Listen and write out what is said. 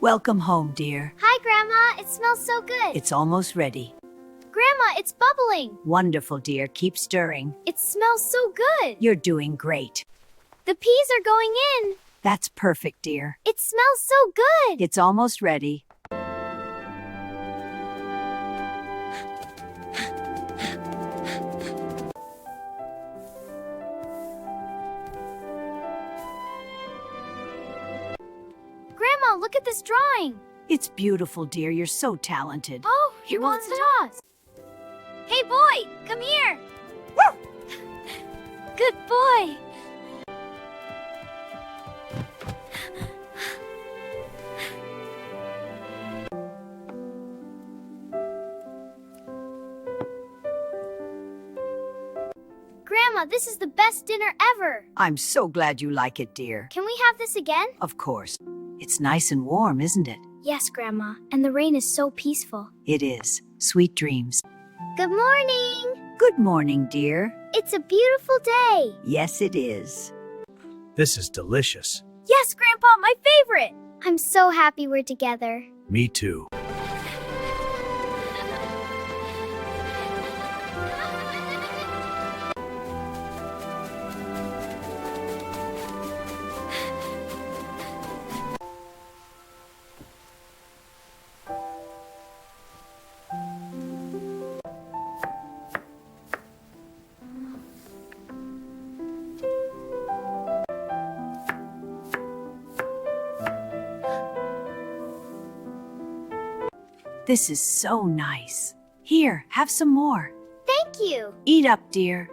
Welcome home, dear. Hi, Grandma. It smells so good. It's almost ready. Grandma, it's bubbling. Wonderful, dear. Keep stirring. It smells so good. You're doing great. The peas are going in. That's perfect, dear. It smells so good. It's almost ready. Grandma, look at this drawing. It's beautiful, dear. You're so talented. Oh, he wants to toss. Hey, boy, come here. Good boy. Grandma, this is the best dinner ever. I'm so glad you like it, dear. Can we have this again? Of course. It's nice and warm, isn't it? Yes, Grandma. And the rain is so peaceful. It is. Sweet dreams. Good morning. Good morning, dear. It's a beautiful day. Yes, it is. This is delicious. Yes, Grandpa, my favorite. I'm so happy we're together. Me too. This is so nice. Here, have some more. Thank you. Eat up, dear.